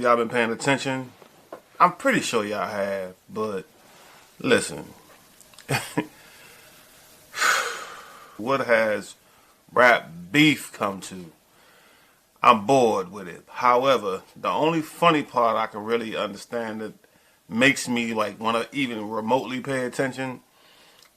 y'all been paying attention. I'm pretty sure y'all have, but listen. What has rap beef come to? I'm bored with it. However, the only funny part I can really understand that makes me like want to even remotely pay attention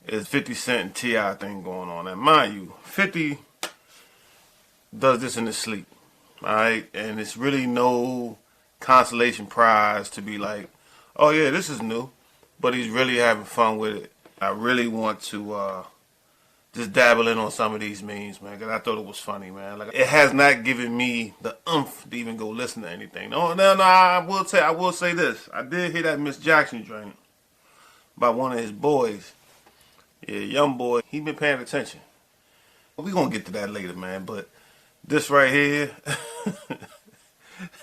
is 50 Cent and T.I. thing going on. And mind you, 50 does this in his sleep, alright? And it's really no consolation prize to be like, oh yeah, this is new. But he's really having fun with it. I really want to just dabble in on some of these memes, man, because I thought it was funny, man. Like, it has not given me the oomph to even go listen to anything. No, I will say this. I did hear that Miss Jackson joint by one of his boys. Yeah, young boy. He been paying attention. We gonna get to that later, man. But this right here,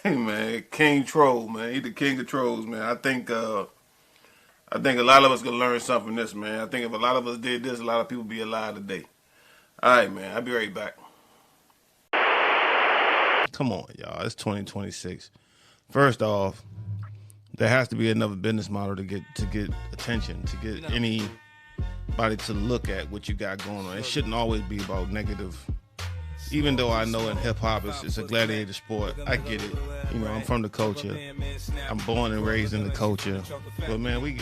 hey man, King Troll, man. He the king of trolls, man. I think a lot of us gonna learn something from this, man. I think if a lot of us did this, a lot of people be alive today. All right, man. I'll be right back. Come on, y'all. It's 2026. First off, there has to be another business model to get attention, to get anybody to look at what you got going on. It shouldn't always be about negative. Even though I know in hip-hop it's a gladiator sport, I get it. You know, I'm from the culture. I'm born and raised in the culture. But, man, look,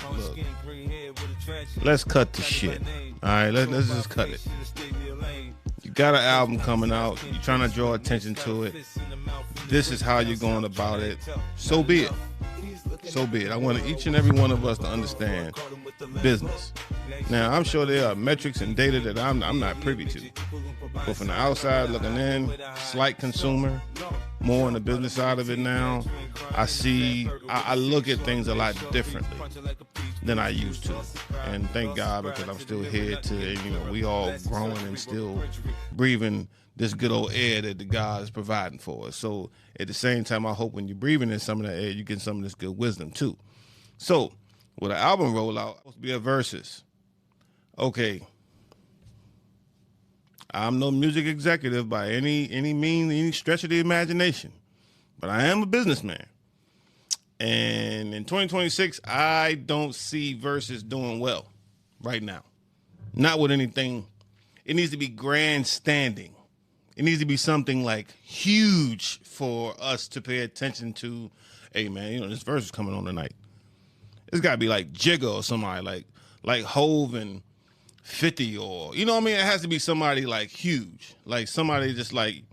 let's cut the shit. All right, let's just cut it. You got an album coming out. You're trying to draw attention to it. This is how you're going about it. So be it. So be it. I want each and every one of us to understand business. Now, I'm sure there are metrics and data that I'm not privy to. But from the outside looking in, slight consumer, more on the business side of it now, I look at things a lot differently than I used to. And thank God, because I'm still here we all growing and still breathing this good old air that the God is providing for us. So at the same time, I hope when you're breathing in some of that air, you get some of this good wisdom too. So with an album rollout, it's supposed to be a versus. Okay. I'm no music executive by any means, any stretch of the imagination, but I am a businessman. And in 2026, I don't see versus doing well right now. Not with anything. It needs to be grandstanding. It needs to be something like huge for us to pay attention to. Hey man, this verse is coming on tonight. It's got to be like Jigga or somebody like Hove and 50 or, you know what I mean? It has to be somebody like huge, like somebody just like,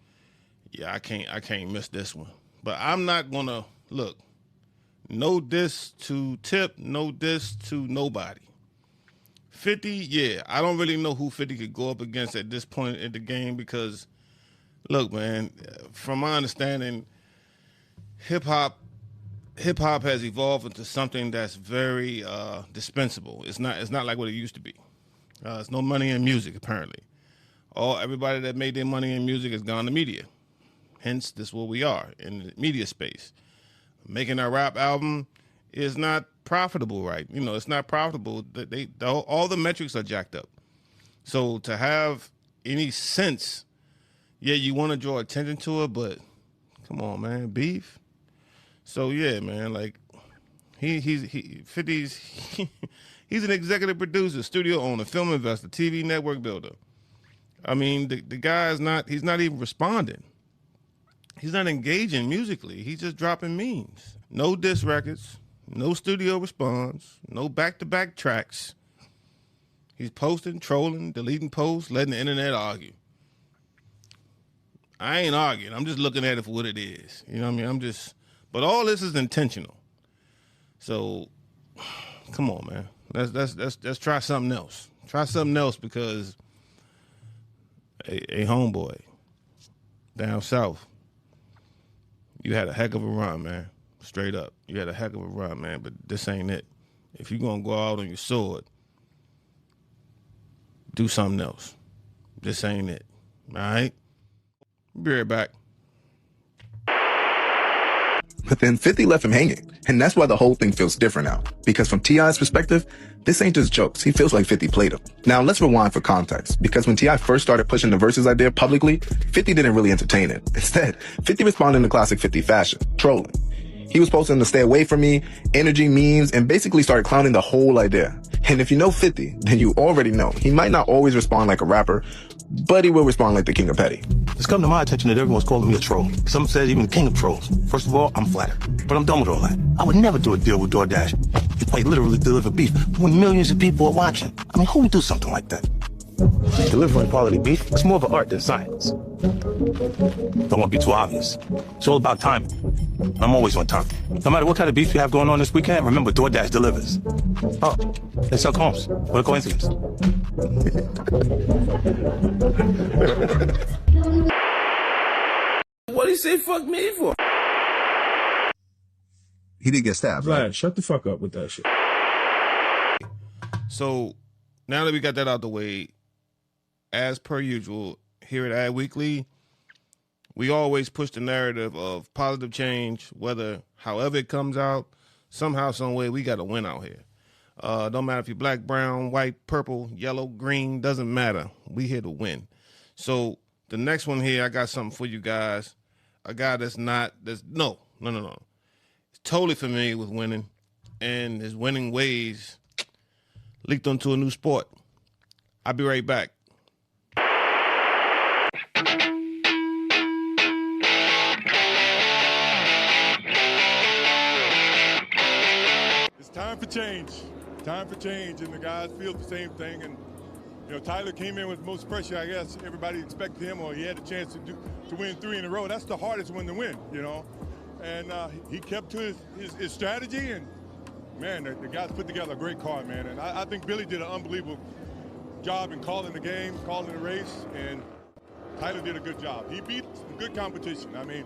yeah, I can't miss this one. But I'm not gonna look. No diss to Tip, no diss to nobody. 50, yeah, I don't really know who 50 could go up against at this point in the game because, look, man, from my understanding, hip hop has evolved into something that's very dispensable. It's not like what it used to be. There's no money in music, apparently. Everybody that made their money in music has gone to media. Hence, this is where we are, in the media space. Making a rap album is not profitable, right? It's not profitable. All the metrics are jacked up. So to have any sense, yeah, you want to draw attention to it, but come on, man, beef. So yeah, man, like he's 50's. He's an executive producer, studio owner, film investor, TV network builder. I mean, the guy he's not even responding. He's not engaging musically. He's just dropping memes. No diss records, no studio response, no back-to-back tracks. He's posting, trolling, deleting posts, letting the internet argue. I ain't arguing. I'm just looking at it for what it is. You know what I mean? But all this is intentional. So, come on, man. Let's try something else. Try something else because a homeboy down south, you had a heck of a run, man. Straight up. You had a heck of a run, man, but this ain't it. If you're going to go out on your sword, do something else. This ain't it. All right? Be right back. But then 50 left him hanging. And that's why the whole thing feels different now. Because from T.I.'s perspective, this ain't just jokes. He feels like 50 played him. Now let's rewind for context. Because when T.I. first started pushing the verses idea publicly, 50 didn't really entertain it. Instead, 50 responded in classic 50 fashion, trolling. He was posting to stay away from me, energy memes, and basically started clowning the whole idea. And if you know 50, then you already know he might not always respond like a rapper, but he will respond like the king of petty. It's come to my attention that everyone's calling me a troll. Some said even the king of trolls. First of all, I'm flattered, but I'm done with all that. I would never do a deal with DoorDash. You quite literally deliver beef when millions of people are watching. I mean, who would do something like that? Delivering quality beef, it's more of an art than science. Don't want to be too obvious. It's all about timing. I'm always on time. No matter what kind of beef you have going on this weekend, remember DoorDash delivers. Oh, they sell homes. What a coincidence. What did he say fuck me for? He did get stabbed, Vlad, right? shut the fuck up with that shit. So now that we got that out the way, as per usual, here at Ad Weekly, we always push the narrative of positive change, however it comes out, somehow, some way, we got to win out here. Don't matter if you're black, brown, white, purple, yellow, green, doesn't matter. We here to win. So the next one here, I got something for you guys. A guy no. He's totally familiar with winning, and his winning ways leaked onto a new sport. I'll be right back. It's time for change. Time for change, and the guys feel the same thing. And Tyler came in with most pressure. I guess everybody expected him, or he had a chance to win 3 in a row. That's the hardest one to win, And he kept to his strategy, and man, the guys put together a great card, man. And I think Billy did an unbelievable job in calling the game, calling the race, and Tyler did a good job. He beat some good competition. I mean,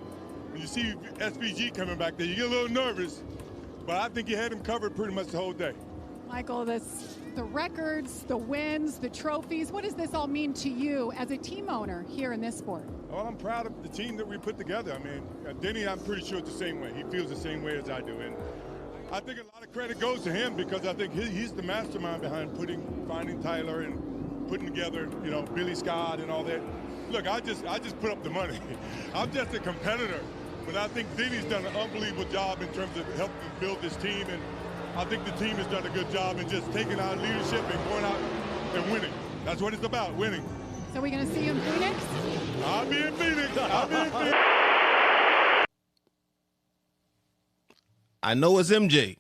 when you see SVG coming back there, you get a little nervous, but I think he had him covered pretty much the whole day. Michael, the records, the wins, the trophies, what does this all mean to you as a team owner here in this sport? Well, I'm proud of the team that we put together. I mean, Denny, I'm pretty sure it's the same way. He feels the same way as I do. And I think a lot of credit goes to him because I think he's the mastermind behind finding Tyler and putting together, Billy Scott and all that. Look, I just put up the money. I'm just a competitor. But I think Denny's done an unbelievable job in terms of helping build this team. And I think the team has done a good job in just taking our leadership and going out and winning. That's what it's about, winning. So we're going to see you in Phoenix? I'll be in Phoenix. I know it's MJ.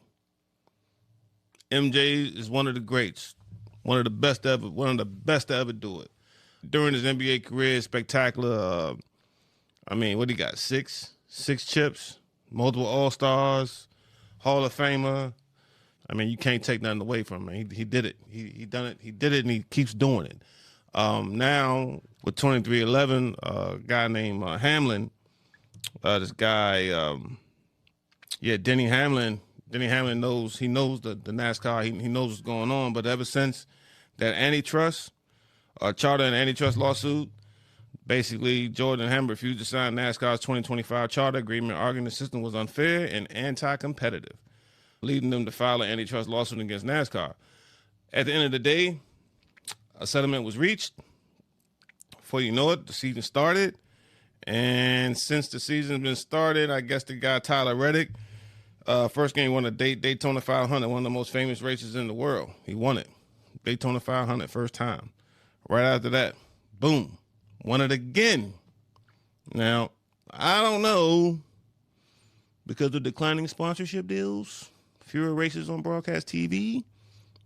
MJ is one of the greats, one of the best to ever do it. During his NBA career, spectacular. What he got? Six chips, multiple All-Stars, Hall of Famer. You can't take nothing away from him. He did it. He done it. He did it, and he keeps doing it. Now with 2311, a guy named Hamlin. This guy, Denny Hamlin. Denny Hamlin knows the NASCAR. He knows what's going on. But ever since that charter and antitrust lawsuit, basically Jordan and Hamlin refused to sign NASCAR's 2025 charter agreement, arguing the system was unfair and anti-competitive, leading them to file an antitrust lawsuit against NASCAR. At the end of the day, a settlement was reached. Before you know it, the season started. And since the season's been started, I guess the guy Tyler Reddick, first game he won a Daytona 500, one of the most famous races in the world. He won it. Daytona 500, first time. Right after that, boom, won it again. Now, I don't know, because of declining sponsorship deals, fewer races on broadcast TV,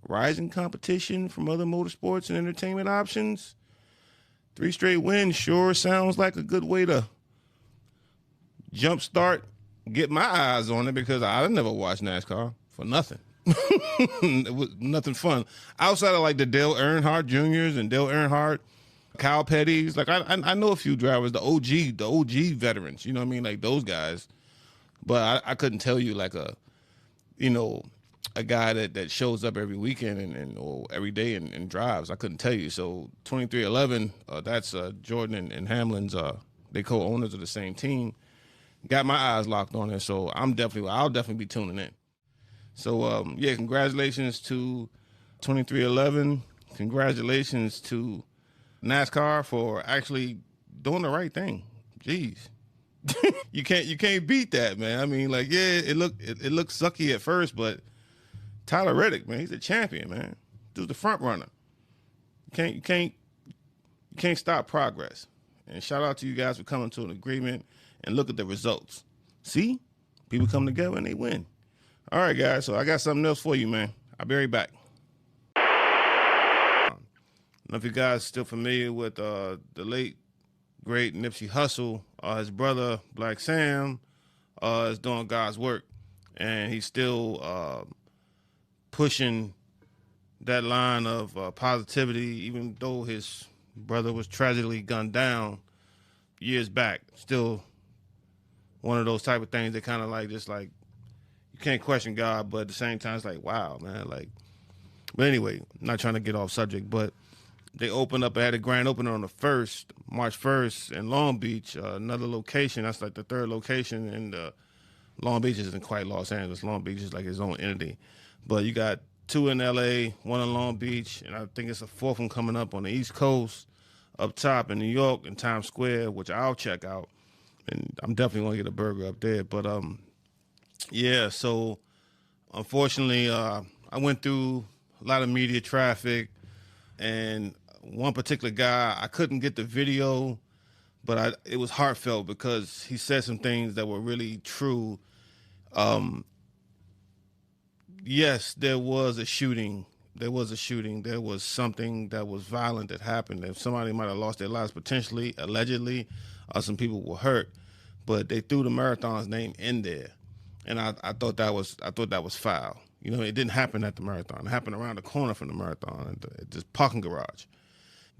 rising competition from other motorsports and entertainment options, 3 straight wins sure sounds like a good way to jumpstart, get my eyes on it, because I never watched NASCAR for nothing. It was nothing fun. Outside of like the Dale Earnhardt Juniors and Dale Earnhardt, Kyle Petty's, like I know a few drivers, the OG veterans, like those guys. But I couldn't tell you like a guy that shows up every weekend or every day and drives. I couldn't tell you. So 2311, that's Jordan and Hamlin's. They co-owners of the same team. Got my eyes locked on it. So I'll definitely be tuning in. So congratulations to 2311. Congratulations to NASCAR for actually doing the right thing. Jeez. You can't beat that, man. I mean, like, yeah, it looked sucky at first, but Tyler Reddick, man, he's a champion, man. Dude's the front runner. You can't stop progress. And shout out to you guys for coming to an agreement and look at the results. See? People come together and they win. All right, guys, so I got something else for you, man. I'll be right back. I don't know if you guys still familiar with the late, great Nipsey Hussle. His brother, Black Sam, is doing God's work. And he's still pushing that line of positivity, even though his brother was tragically gunned down years back. Still one of those type of things that kind of like, just like, you can't question God, but at the same time, it's like, wow, man. Like, but anyway, not trying to get off subject, but they opened up, had a grand opening on the 1st, March 1st in Long Beach, another location. That's like the third location, and Long Beach isn't quite Los Angeles. Long Beach is like its own entity. But you got 2 in L.A., 1 in Long Beach, and I think it's a 4th one coming up on the East Coast, up top in New York, in Times Square, which I'll check out. And I'm definitely going to get a burger up there. But, yeah, so unfortunately, I went through a lot of media traffic, and one particular guy, I couldn't get the video, but it was heartfelt because he said some things that were really true. Yes, there was a shooting. There was something that was violent that happened. If somebody might have lost their lives potentially, allegedly, some people were hurt, but they threw the marathon's name in there, and I thought that was foul. You know, it didn't happen at the marathon. It happened around the corner from the marathon, at this parking garage.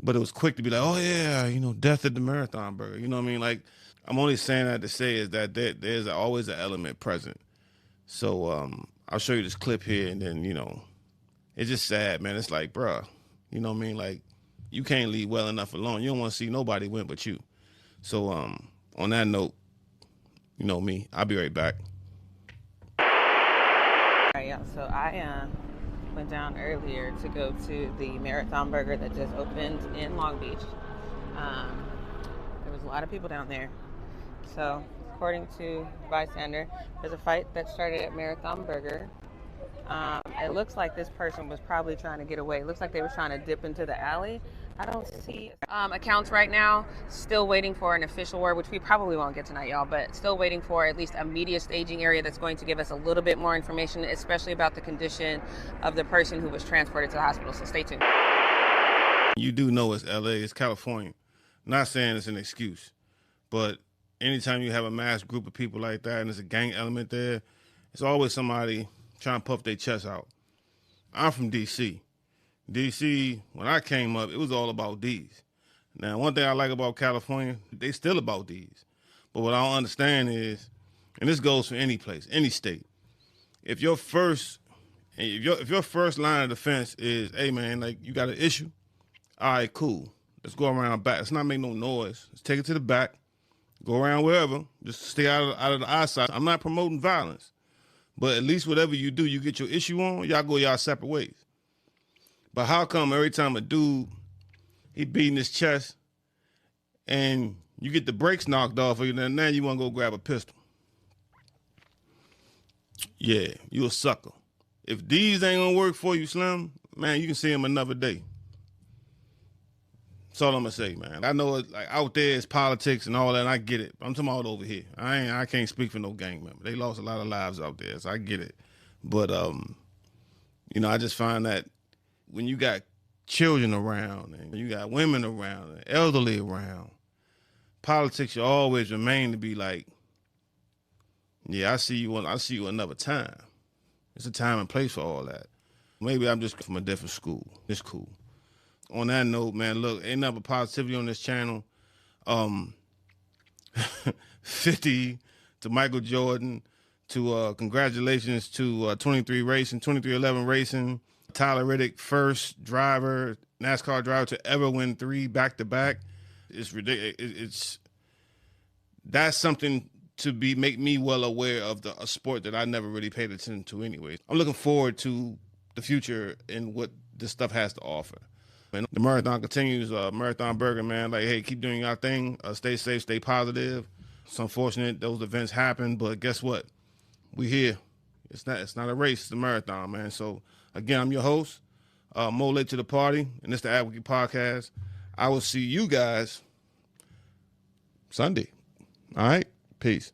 But it was quick to be like, oh yeah, you know, death at the Marathon Burger. You know what I mean? Like, I'm only saying that to say is that there's always an element present. So I'll show you this clip here, and then, you know, it's just sad, man. It's like, bruh, you know what I mean? Like, you can't leave well enough alone. You don't want to see nobody win but you. So on that note, you know me. I'll be right back. All right, y'all. So I went down earlier to go to the Marathon Burger that just opened in Long Beach. There was a lot of people down there. So according to bystander, there's a fight that started at Marathon Burger. It looks like this person was probably trying to get away. It looks like they were trying to dip into the alley. I don't see accounts right now. Still waiting for an official word, which we probably won't get tonight, y'all, but still waiting for at least a media staging area that's going to give us a little bit more information, especially about the condition of the person who was transported to the hospital. So stay tuned. You do know it's L.A., it's California. Not saying it's an excuse, but anytime you have a mass group of people like that and there's a gang element there, it's always somebody trying to puff their chest out. I'm from D.C. D.C., when I came up, it was all about D's. Now, one thing I like about California, they still about D's. But what I don't understand is, and this goes for any place, any state, if your first line of defense is, hey man, like, you got an issue, all right, cool, let's go around back. Let's not make no noise. Let's take it to the back, go around wherever, just stay out of the eyesight. I'm not promoting violence, but at least whatever you do, you get your issue on, y'all go y'all separate ways. But how come every time a dude, he beating his chest and you get the brakes knocked off of you, and now you want to go grab a pistol? Yeah, you a sucker. If these ain't gonna work for you, Slim, man, you can see him another day. That's all I'm gonna say, man. I know it's like out there it's politics and all that, and I get it. I'm talking about over here. I can't speak for no gang member. They lost a lot of lives out there, so I get it. But you know, I just find that when you got children around and you got women around and elderly around, politics should always remain to be like, yeah, I see you another time. It's a time and place for all that. Maybe I'm just from a different school. It's cool. On that note, man, look, ain't nothing but positivity on this channel. 50 to Michael Jordan, to congratulations to 2311 Racing. Tyler Reddick, first NASCAR driver to ever win 3 back-to-back. It's ridiculous. That's something to make me well aware of a sport that I never really paid attention to anyway. I'm looking forward to the future and what this stuff has to offer. And the marathon continues. Marathon Burger, man, like, hey, keep doing your thing. Stay safe, stay positive. It's unfortunate those events happen, but guess what? We here. It's not a race, it's a marathon, man. So again, I'm your host, Moe Late to the Party, and it's the Advocate Podcast. I will see you guys Sunday. All right? Peace.